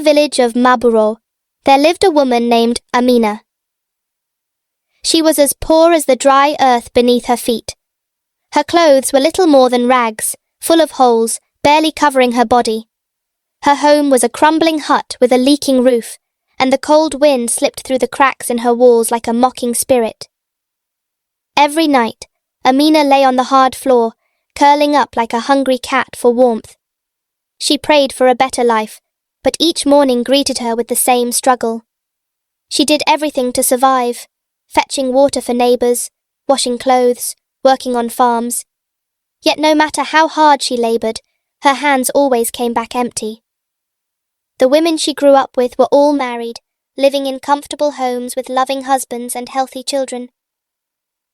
village of Maburo, there lived a woman named Amina. She was as poor as the dry earth beneath her feet. Her clothes were little more than rags, full of holes, barely covering her body. Her home was a crumbling hut with a leaking roof, and the cold wind slipped through the cracks in her walls like a mocking spirit. Every night, Amina lay on the hard floor, curling up like a hungry cat for warmth. She prayed for a better life, but each morning greeted her with the same struggle. She did everything to survive, fetching water for neighbors, washing clothes, working on farms. Yet no matter how hard she labored, her hands always came back empty. The women she grew up with were all married, living in comfortable homes with loving husbands and healthy children.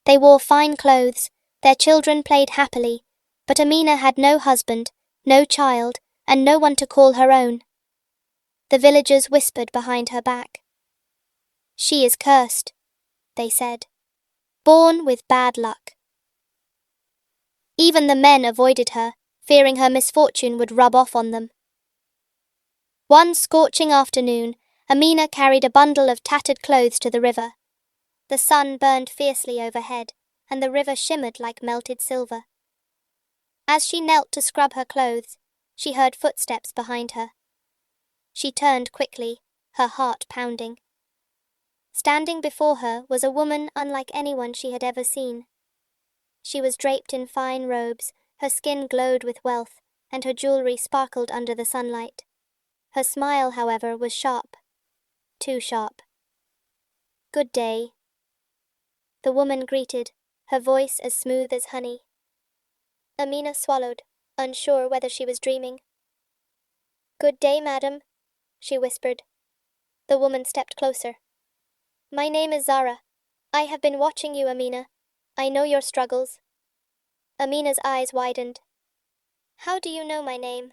They wore fine clothes, their children played happily, but Amina had no husband, no child, and no one to call her own. The villagers whispered behind her back. "She is cursed," they said, "born with bad luck." Even the men avoided her, fearing her misfortune would rub off on them. One scorching afternoon, Amina carried a bundle of tattered clothes to the river. The sun burned fiercely overhead, and the river shimmered like melted silver. As she knelt to scrub her clothes, she heard footsteps behind her. She turned quickly, her heart pounding. Standing before her was a woman unlike anyone she had ever seen. She was draped in fine robes, her skin glowed with wealth, and her jewelry sparkled under the sunlight. Her smile, however, was sharp. Too sharp. "Good day," the woman greeted, her voice as smooth as honey. Amina swallowed, unsure whether she was dreaming. "Good day, madam," she whispered. The woman stepped closer. "My name is Zara. I have been watching you, Amina. I know your struggles." Amina's eyes widened. "How do you know my name?"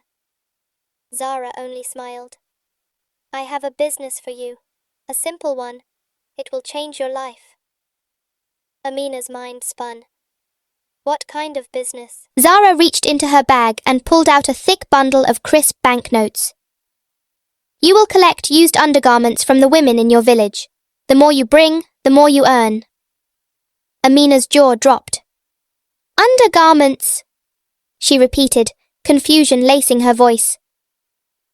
Zara only smiled. "I have a business for you, a simple one. It will change your life." Amina's mind spun. What kind of business? Zara reached into her bag and pulled out a thick bundle of crisp banknotes. "You will collect used undergarments from the women in your village. The more you bring, the more you earn." Amina's jaw dropped. "Undergarments," she repeated, confusion lacing her voice.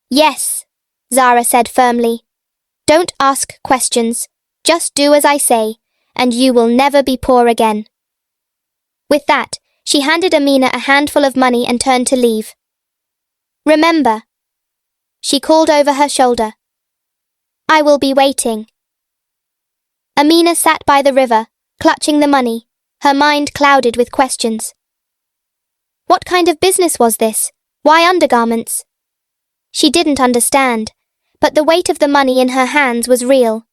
"Yes," Zara said firmly. "Don't ask questions. Just do as I say, and you will never be poor again." With that, she handed Amina a handful of money and turned to leave. "Remember," she called over her shoulder, "I will be waiting." Amina sat by the river, clutching the money, her mind clouded with questions. What kind of business was this? Why undergarments? She didn't understand, but the weight of the money in her hands was real.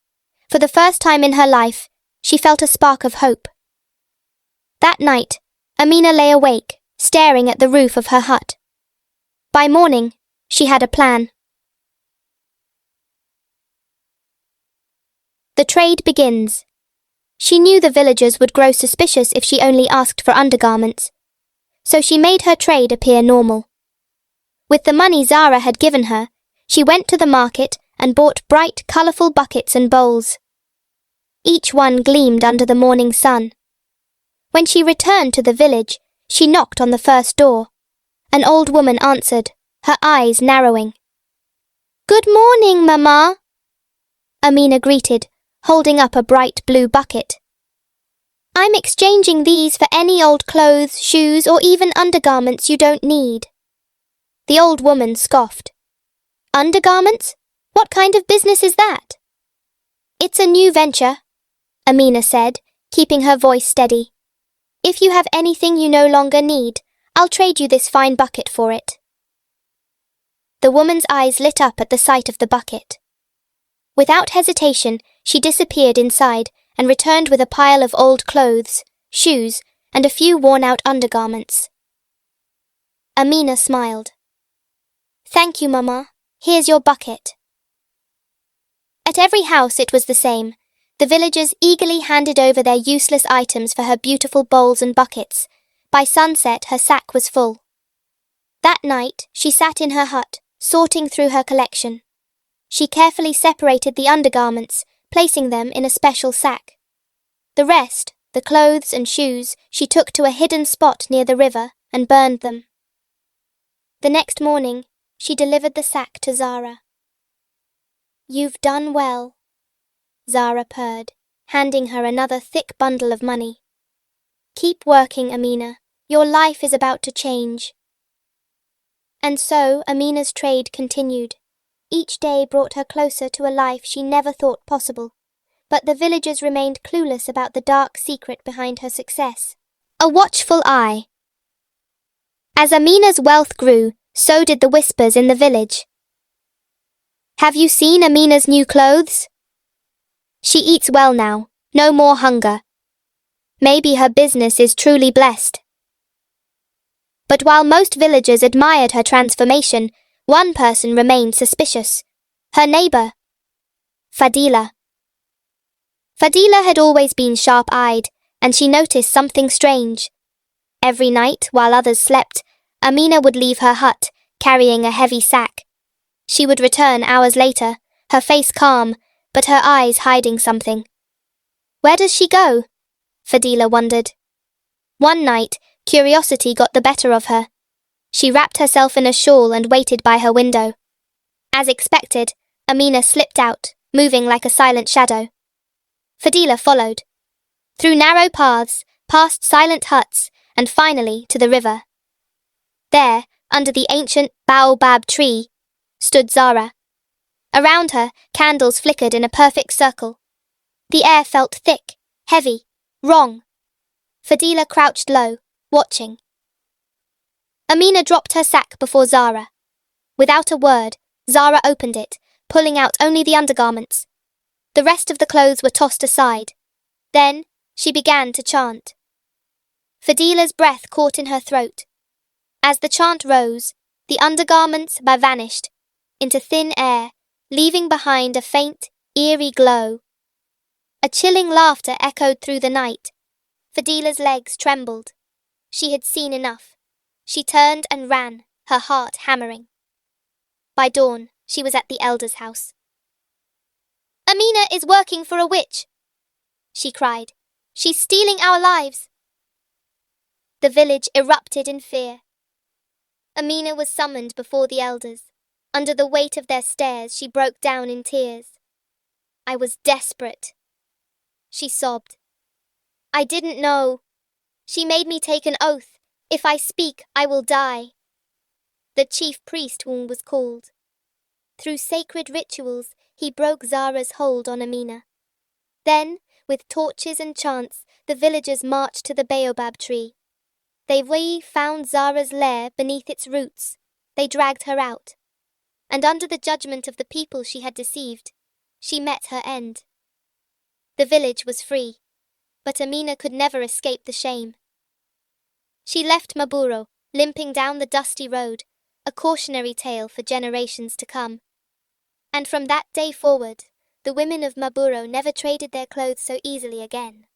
For the first time in her life, she felt a spark of hope. That night, Amina lay awake, staring at the roof of her hut. By morning, she had a plan. The trade begins. She knew the villagers would grow suspicious if she only asked for undergarments, so she made her trade appear normal. With the money Zara had given her, she went to the market and bought bright, colourful buckets and bowls. Each one gleamed under the morning sun. When she returned to the village, she knocked on the first door. An old woman answered, her eyes narrowing. "Good morning, Mama," Amina greeted, holding up a bright blue bucket. "I'm exchanging these for any old clothes, shoes, or even undergarments you don't need." The old woman scoffed. "Undergarments? What kind of business is that?" "It's a new venture," Amina said, keeping her voice steady. "If you have anything you no longer need, I'll trade you this fine bucket for it." The woman's eyes lit up at the sight of the bucket. Without hesitation, she disappeared inside and returned with a pile of old clothes, shoes, and a few worn-out undergarments. Amina smiled. "Thank you, Mama. Here's your bucket." At every house it was the same. The villagers eagerly handed over their useless items for her beautiful bowls and buckets. By sunset, her sack was full. That night, she sat in her hut, sorting through her collection. She carefully separated the undergarments, placing them in a special sack. The rest, the clothes and shoes, she took to a hidden spot near the river and burned them. The next morning, she delivered the sack to Zara. "You've done well," Zara purred, handing her another thick bundle of money. "Keep working, Amina. Your life is about to change." And so Amina's trade continued. Each day brought her closer to a life she never thought possible, but the villagers remained clueless about the dark secret behind her success. A watchful eye. As Amina's wealth grew, so did the whispers in the village. "Have you seen Amina's new clothes? She eats well now, no more hunger. Maybe her business is truly blessed." But while most villagers admired her transformation, one person remained suspicious: her neighbor, Fadila. Fadila had always been sharp-eyed, and she noticed something strange. Every night, while others slept, Amina would leave her hut, carrying a heavy sack. She would return hours later, her face calm, but her eyes hiding something. Where does she go? Fadila wondered. One night, curiosity got the better of her. She wrapped herself in a shawl and waited by her window. As expected, Amina slipped out, moving like a silent shadow. Fadila followed. Through narrow paths, past silent huts, and finally to the river. There, under the ancient baobab tree, stood Zara. Around her, candles flickered in a perfect circle. The air felt thick, heavy, wrong. Fadila crouched low, watching. Amina dropped her sack before Zara. Without a word, Zara opened it, pulling out only the undergarments. The rest of the clothes were tossed aside. Then, she began to chant. Fadila's breath caught in her throat. As the chant rose, the undergarments vanished into thin air, leaving behind a faint, eerie glow. A chilling laughter echoed through the night. Fadila's legs trembled. She had seen enough. She turned and ran, her heart hammering. By dawn, she was at the elder's house. "Amina is working for a witch," she cried. "She's stealing our lives." The village erupted in fear. Amina was summoned before the elders. Under the weight of their stares, she broke down in tears. "I was desperate," she sobbed. "I didn't know. She made me take an oath. If I speak, I will die." The chief priest was called. Through sacred rituals, he broke Zara's hold on Amina. Then, with torches and chants, the villagers marched to the baobab tree. They found Zara's lair beneath its roots. They dragged her out. And under the judgment of the people she had deceived, she met her end. The village was free, but Amina could never escape the shame. She left Maburo, limping down the dusty road, a cautionary tale for generations to come. And from that day forward, the women of Maburo never traded their clothes so easily again.